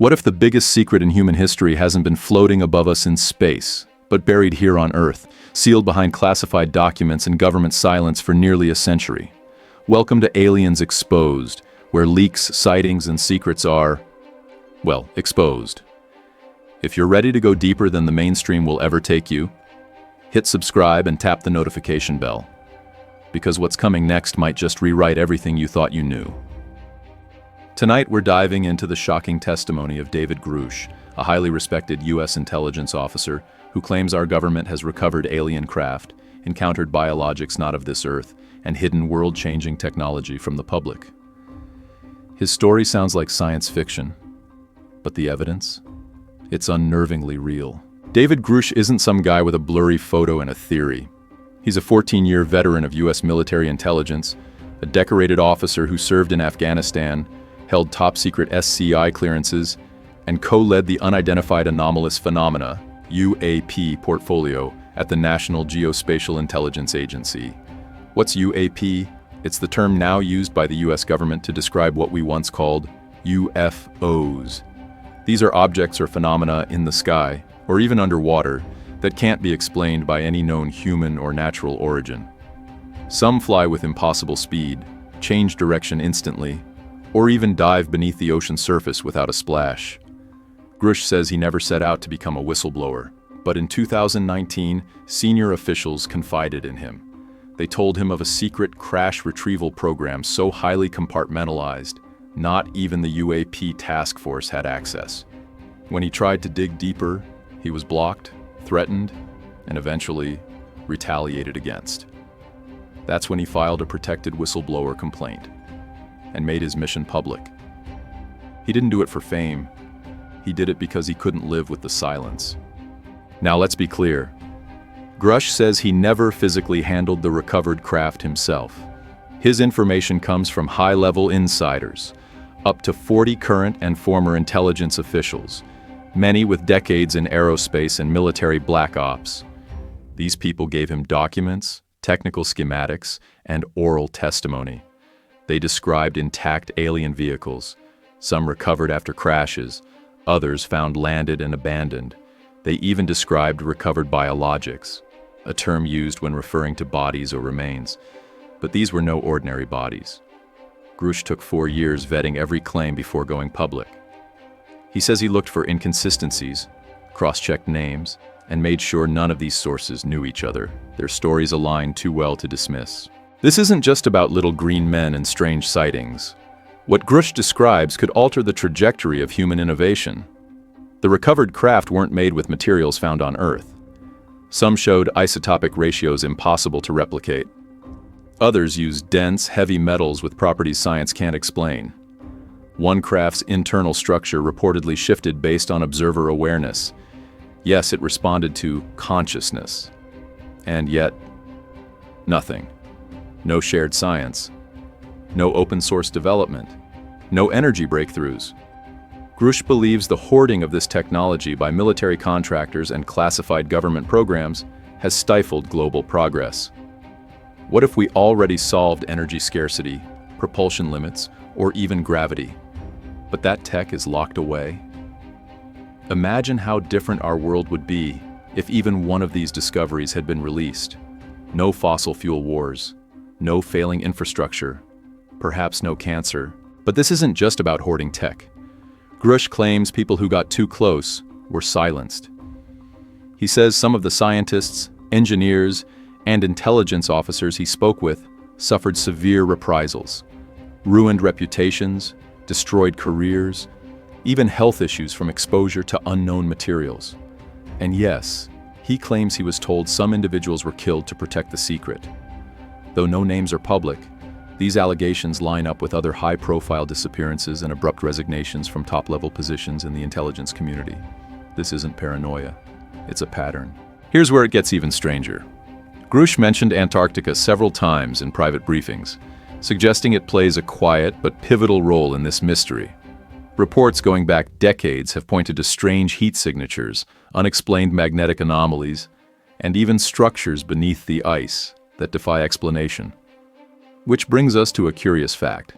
What if the biggest secret in human history hasn't been floating above us in space, but buried here on Earth, sealed behind classified documents and government silence for nearly a century? Welcome to Aliens Exposed, where leaks, sightings, and secrets are, well, exposed. If you're ready to go deeper than the mainstream will ever take you, hit subscribe and tap the notification bell, because what's coming next might just rewrite everything you thought you knew. Tonight we're diving into the shocking testimony of David Grusch, a highly respected U.S. intelligence officer who claims our government has recovered alien craft, encountered biologics not of this earth, and hidden world-changing technology from the public. His story sounds like science fiction, but the evidence? It's unnervingly real. David Grusch isn't some guy with a blurry photo and a theory. He's a 14-year veteran of U.S. military intelligence, a decorated officer who served in Afghanistan, held top-secret SCI clearances, and co-led the Unidentified Anomalous Phenomena, UAP, portfolio at the National Geospatial Intelligence Agency. What's UAP? It's the term now used by the U.S. government to describe what we once called UFOs. These are objects or phenomena in the sky, or even underwater, that can't be explained by any known human or natural origin. Some fly with impossible speed, change direction instantly, or even dive beneath the ocean surface without a splash. Grusch says he never set out to become a whistleblower, but in 2019, senior officials confided in him. They told him of a secret crash retrieval program so highly compartmentalized, not even the UAP task force had access. When he tried to dig deeper, he was blocked, threatened, and eventually retaliated against. That's when he filed a protected whistleblower complaint and made his mission public. He didn't do it for fame. He did it because he couldn't live with the silence. Now let's be clear. Grusch says he never physically handled the recovered craft himself. His information comes from high-level insiders, up to 40 current and former intelligence officials, many with decades in aerospace and military black ops. These people gave him documents, technical schematics, and oral testimony. They described intact alien vehicles, some recovered after crashes, others found landed and abandoned. They even described recovered biologics, a term used when referring to bodies or remains. But these were no ordinary bodies. Grusch took 4 years vetting every claim before going public. He says he looked for inconsistencies, cross-checked names, and made sure none of these sources knew each other. Their stories aligned too well to dismiss. This isn't just about little green men and strange sightings. What Grusch describes could alter the trajectory of human innovation. The recovered craft weren't made with materials found on Earth. Some showed isotopic ratios impossible to replicate. Others used dense, heavy metals with properties science can't explain. One craft's internal structure reportedly shifted based on observer awareness. Yes, it responded to consciousness. And yet, nothing. No shared science. No open-source development. No energy breakthroughs. Grusch believes the hoarding of this technology by military contractors and classified government programs has stifled global progress. What if we already solved energy scarcity, propulsion limits, or even gravity, but that tech is locked away? Imagine how different our world would be if even one of these discoveries had been released. No fossil fuel wars, no failing infrastructure, perhaps no cancer. But this isn't just about hoarding tech. Grusch claims people who got too close were silenced. He says some of the scientists, engineers, and intelligence officers he spoke with suffered severe reprisals, ruined reputations, destroyed careers, even health issues from exposure to unknown materials. And yes, he claims he was told some individuals were killed to protect the secret. Though no names are public, these allegations line up with other high-profile disappearances and abrupt resignations from top-level positions in the intelligence community. This isn't paranoia, it's a pattern. Here's where it gets even stranger. Grusch mentioned Antarctica several times in private briefings, suggesting it plays a quiet but pivotal role in this mystery. Reports going back decades have pointed to strange heat signatures, unexplained magnetic anomalies, and even structures beneath the ice that defy explanation. Which brings us to a curious fact.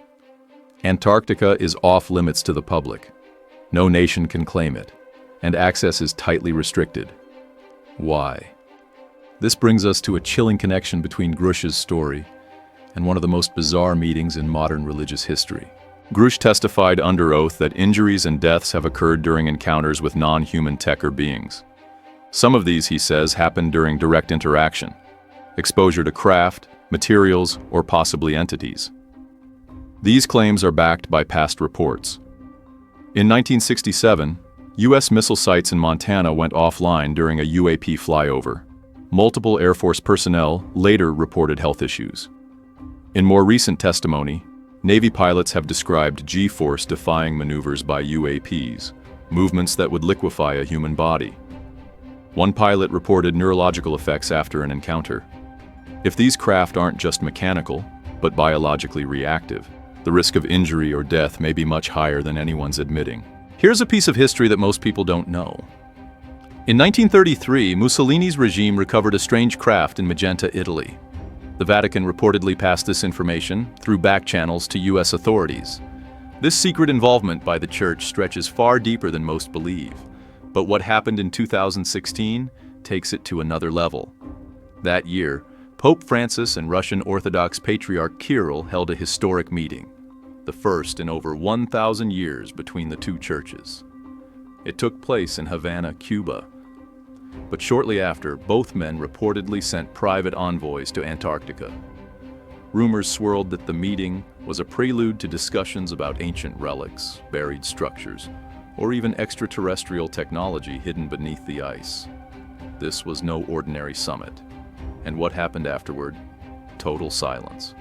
Antarctica is off limits to the public. No nation can claim it, and access is tightly restricted. Why? This brings us to a chilling connection between Grusch's story and one of the most bizarre meetings in modern religious history. Grusch testified under oath that injuries and deaths have occurred during encounters with non-human tech or beings. Some of these, he says, happened during direct interaction, exposure to craft, materials, or possibly entities. These claims are backed by past reports. In 1967, U.S. missile sites in Montana went offline during a UAP flyover. Multiple Air Force personnel later reported health issues. In more recent testimony, Navy pilots have described G-force-defying maneuvers by UAPs, movements that would liquefy a human body. One pilot reported neurological effects after an encounter. If these craft aren't just mechanical, but biologically reactive, the risk of injury or death may be much higher than anyone's admitting. Here's a piece of history that most people don't know. In 1933, Mussolini's regime recovered a strange craft in Magenta, Italy. The Vatican reportedly passed this information through back channels to U.S. authorities. This secret involvement by the Church stretches far deeper than most believe. But what happened in 2016 takes it to another level. That year, Pope Francis and Russian Orthodox Patriarch Kirill held a historic meeting, the first in over 1,000 years between the two churches. It took place in Havana, Cuba. But shortly after, both men reportedly sent private envoys to Antarctica. Rumors swirled that the meeting was a prelude to discussions about ancient relics, buried structures, or even extraterrestrial technology hidden beneath the ice. This was no ordinary summit. And what happened afterward? Total silence.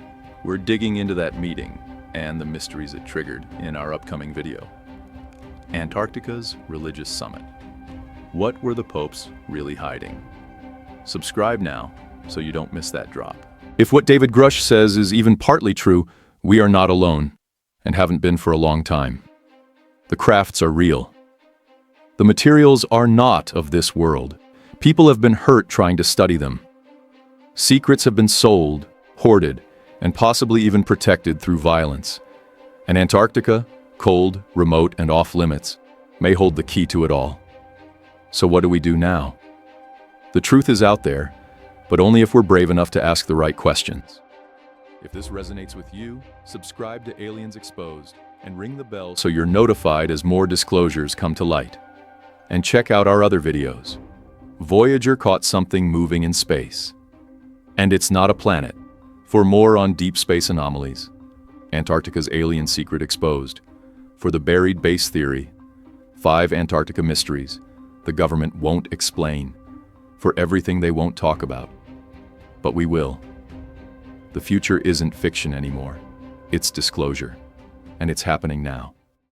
We're digging into that meeting and the mysteries it triggered in our upcoming video. Antarctica's Religious Summit. What were the popes really hiding? Subscribe now so you don't miss that drop. If what David Grusch says is even partly true, we are not alone and haven't been for a long time. The crafts are real. The materials are not of this world. People have been hurt trying to study them. Secrets have been sold, hoarded, and possibly even protected through violence. And Antarctica, cold, remote, and off-limits, may hold the key to it all. So what do we do now? The truth is out there, but only if we're brave enough to ask the right questions. If this resonates with you, subscribe to Aliens Exposed and ring the bell so you're notified as more disclosures come to light. And check out our other videos. Voyager caught something moving in space. And it's not a planet. For more on deep space anomalies, Antarctica's alien secret exposed, for the buried base theory, 5 Antarctica mysteries the government won't explain, for everything they won't talk about. But we will. The future isn't fiction anymore. It's disclosure. And it's happening now.